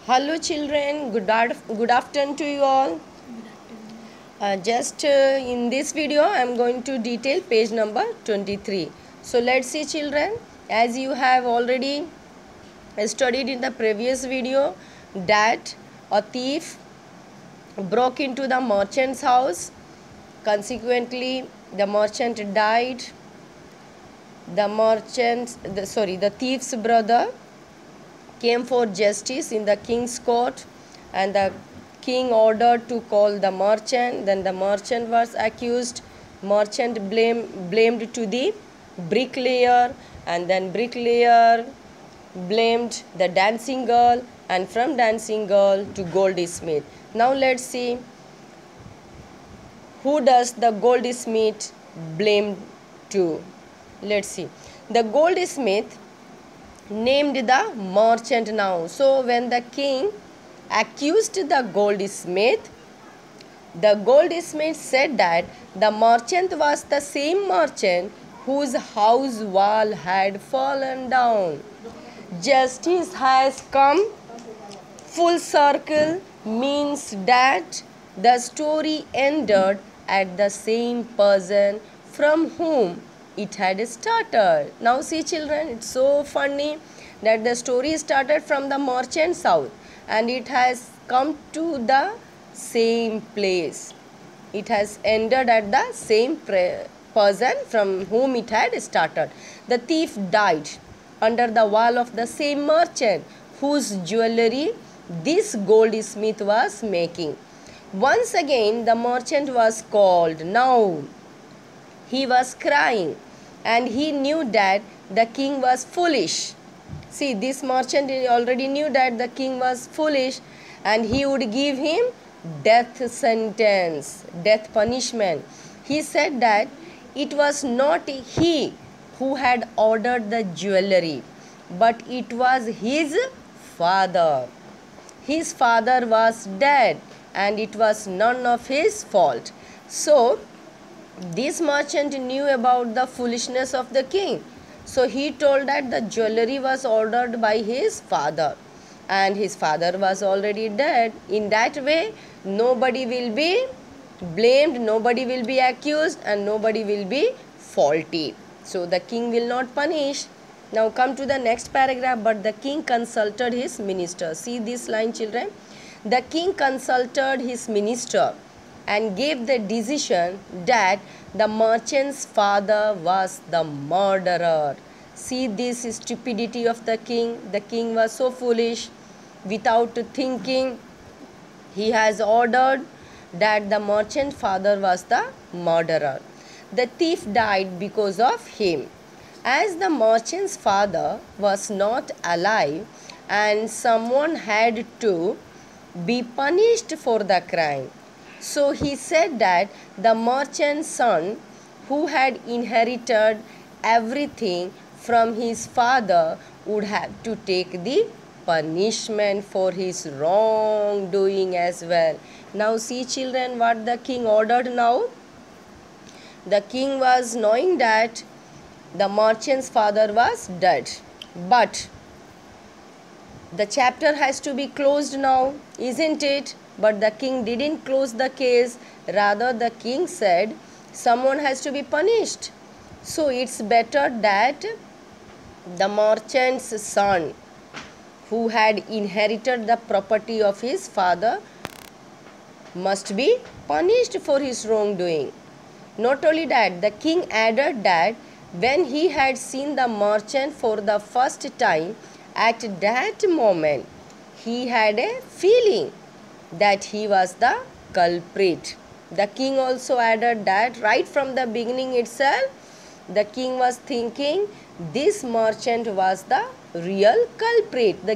Hello children, good afternoon to you all. Just in this video I am going to detail page number 23. So let's see children, as you have already studied in the previous video that a thief broke into the merchant's house. Consequently, the merchant died. The thief's brother came for justice in the king's court, and the king ordered to call the merchant. Then the merchant was accused. Merchant blamed to the bricklayer, and then bricklayer blamed the dancing girl, and from dancing girl to goldsmith. Now let's see, who does the goldsmith blame to? Let's see. The goldsmith named the merchant now. So when the king accused the goldsmith said that the merchant was the same merchant whose house wall had fallen down. Justice has come full circle means that the story ended at the same person from whom it had started. Now see children, it's so funny that the story started from the merchant's house and it has come to the same place. It has ended at the same person from whom it had started. The thief died under the wall of the same merchant whose jewelry this goldsmith was making. Once again the merchant was called. Now he was crying, and he knew that the king was foolish. See, this merchant already knew that the king was foolish and he would give him death sentence, death punishment. He said that it was not he who had ordered the jewelry, but it was his father. His father was dead and it was none of his fault. So this merchant knew about the foolishness of the king. So he told that the jewelry was ordered by his father and his father was already dead. In that way, nobody will be blamed, nobody will be accused, and nobody will be faulty. So the king will not punish. Now come to the next paragraph. But the king consulted his minister. See this line children. The king consulted his minister and gave the decision that the merchant's father was the murderer. See this stupidity of the king. The king was so foolish. Without thinking, he has ordered that the merchant's father was the murderer. The thief died because of him. As the merchant's father was not alive and someone had to be punished for the crime, so he said that the merchant's son, who had inherited everything from his father, would have to take the punishment for his wrongdoing as well. Now see children, what the king ordered now. The king was knowing that the merchant's father was dead, but the chapter has to be closed now, isn't it? But the king didn't close the case. Rather, the king said someone has to be punished. So it's better that the merchant's son, who had inherited the property of his father, must be punished for his wrongdoing. Not only that, the king added that when he had seen the merchant for the first time, at that moment he had a feeling that he was the culprit. The king also added that right from the beginning itself, the king was thinking this merchant was the real culprit, the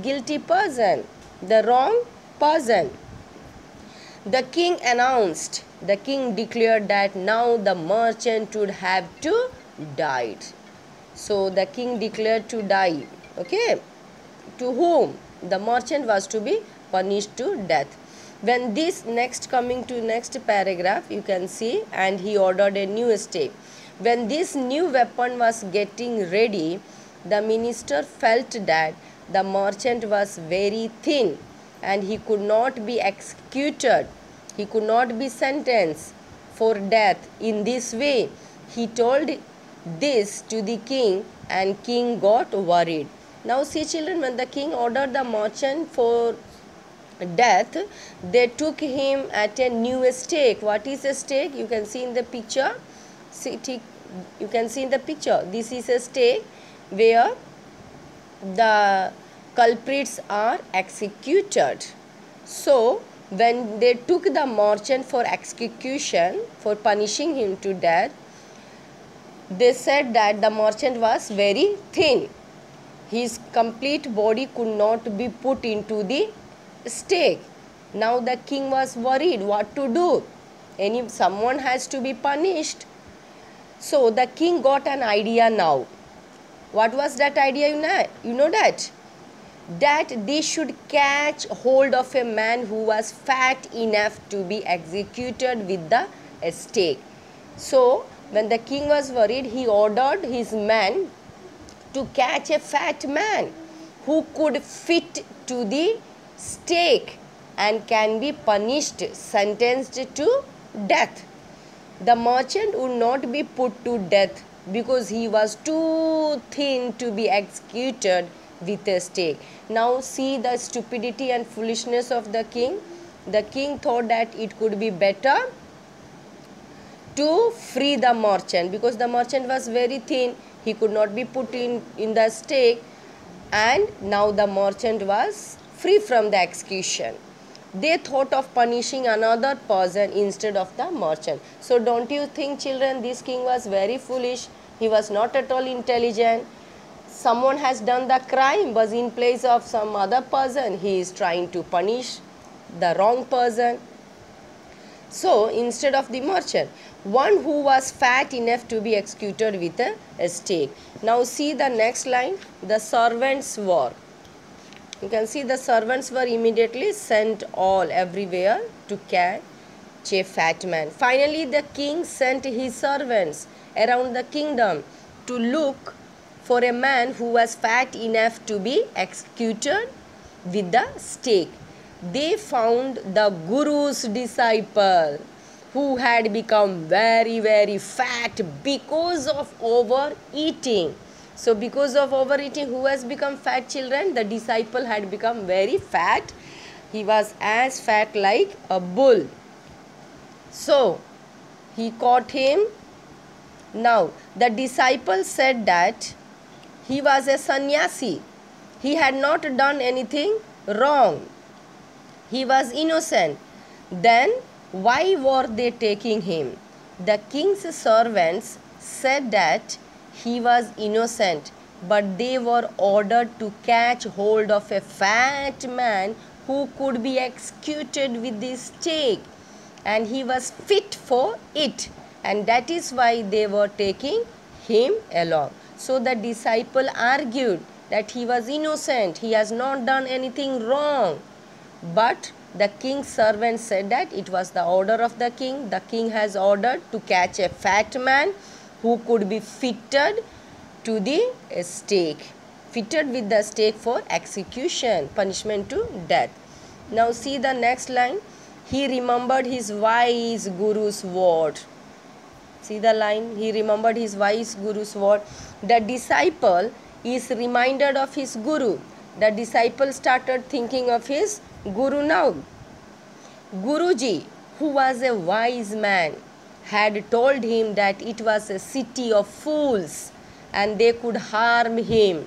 guilty person, the wrong person. The king announced, the king declared that now the merchant would have to die. So the king declared to die. Okay, to whom? The merchant was to be punished to death. When this coming to next paragraph, you can see, and he ordered a new step. When this new weapon was getting ready, the minister felt that the merchant was very thin and he could not be executed. He could not be sentenced for death in this way. He told this to the king and king got worried. Now see children, when the king ordered the merchant for death, they took him at a new stake. What is a stake? You can see in the picture. You can see in the picture. This is a stake where the culprits are executed. So when they took the merchant for execution, for punishing him to death, they said that the merchant was very thin. His complete body could not be put into the stake. Now the king was worried what to do. Someone has to be punished. So the king got an idea now. What was that idea? You know that they should catch hold of a man who was fat enough to be executed with the stake. So when the king was worried, he ordered his men to catch a fat man who could fit to the stake and can be punished, sentenced to death. The merchant would not be put to death because he was too thin to be executed with a stake. Now see the stupidity and foolishness of the king. The king thought that it could be better to free the merchant because the merchant was very thin. He could not be put in the stake, and now the merchant was free from the execution. They thought of punishing another person instead of the merchant. So don't you think children, this king was very foolish? He was not at all intelligent. Someone has done the crime, but in place of some other person, he is trying to punish the wrong person. So instead of the merchant, one who was fat enough to be executed with a stake. Now see the next line, the servants were. You can see the servants were immediately sent everywhere to catch a fat man. Finally, the king sent his servants around the kingdom to look for a man who was fat enough to be executed with the stake. They found the Guru's disciple who had become very, very fat because of overeating. So because of overeating, who has become fat, children? The disciple had become very fat. He was as fat like a bull. So he caught him. Now the disciple said that he was a sannyasi. He had not done anything wrong. He was innocent. Then why were they taking him? The king's servants said that he was innocent, but they were ordered to catch hold of a fat man who could be executed with the stake, and he was fit for it, and that is why they were taking him along. So the disciple argued that he was innocent, he has not done anything wrong, but the king's servant said that it was the order of the king. The king has ordered to catch a fat man who could be fitted to the stake, fitted with the stake for execution, punishment to death. Now see the next line. He remembered his wise guru's word. See the line. He remembered his wise guru's word. The disciple is reminded of his guru. The disciple started thinking of his guru now. Guruji, who was a wise man, had told him that it was a city of fools and they could harm him.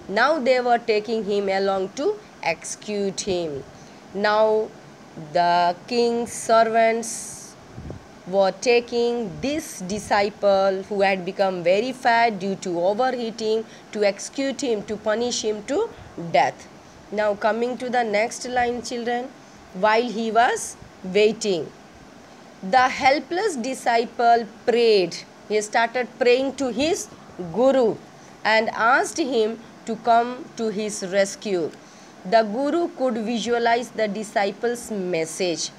Now they were taking him along to execute him. Now the king's servants were taking this disciple who had become very fat due to overeating to execute him, to punish him to death. Now coming to the next line, children. While he was waiting, the helpless disciple prayed. He started praying to his guru and asked him to come to his rescue. The guru could visualize the disciple's message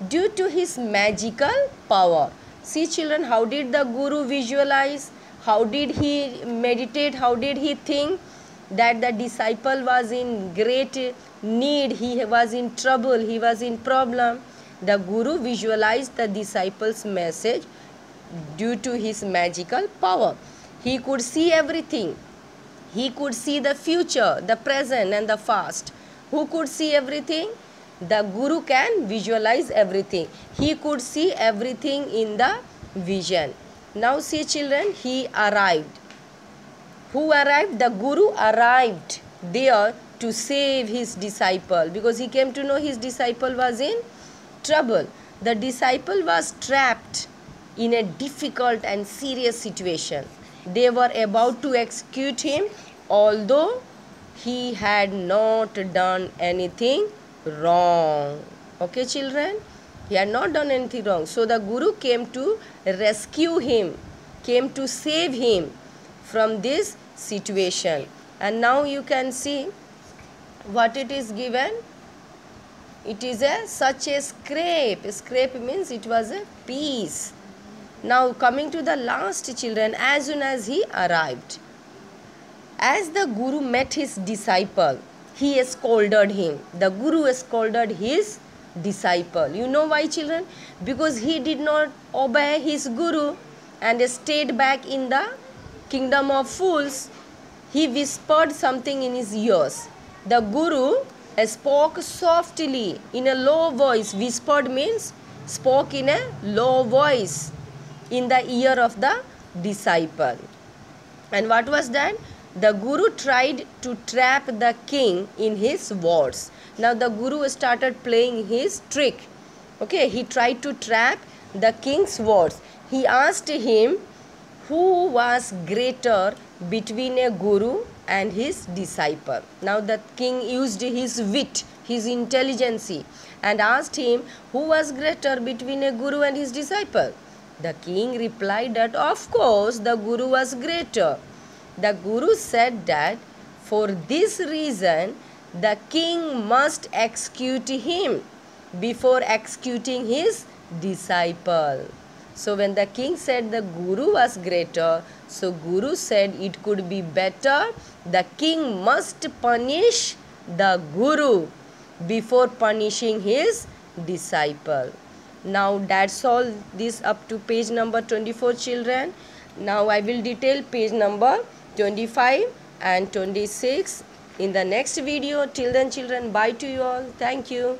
due to his magical power. See children, how did the guru visualize? How did he meditate? How did he think? that the disciple was in great need, he was in trouble, he was in problem. The Guru visualized the disciple's message due to his magical power. He could see everything. He could see the future, the present and the past. Who could see everything? The Guru can visualize everything. He could see everything in the vision. Now see children, he arrived. Who arrived? The Guru arrived there to save his disciple, because he came to know his disciple was in trouble. The disciple was trapped in a difficult and serious situation. They were about to execute him, although he had not done anything wrong. Okay children, he had not done anything wrong. So the Guru came to rescue him, came to save him from this situation. And now you can see what it is given. It is such a scrape. Scrape means it was a piece. Now coming to the last children, as soon as he arrived, as the Guru met his disciple, he scolded him. The Guru scolded his disciple. You know why children? Because he did not obey his Guru and stayed back in the kingdom of fools. He whispered something in his ears. The Guru spoke softly in a low voice. Whispered means spoke in a low voice in the ear of the disciple. And what was that? The Guru tried to trap the king in his words. Now the Guru started playing his trick. Okay, he tried to trap the king's words. He asked him who was greater between a Guru and his disciple. Now the king used his wit, his intelligence, and asked him who was greater between a Guru and his disciple. The king replied that of course the Guru was greater. The Guru said that for this reason the king must execute him before executing his disciple. So when the king said the Guru was greater, so Guru said it could be better the king must punish the Guru before punishing his disciple. Now that's all this up to page number 24 children. Now I will detail page number 25 and 26 in the next video. Till then children, bye to you all. Thank you.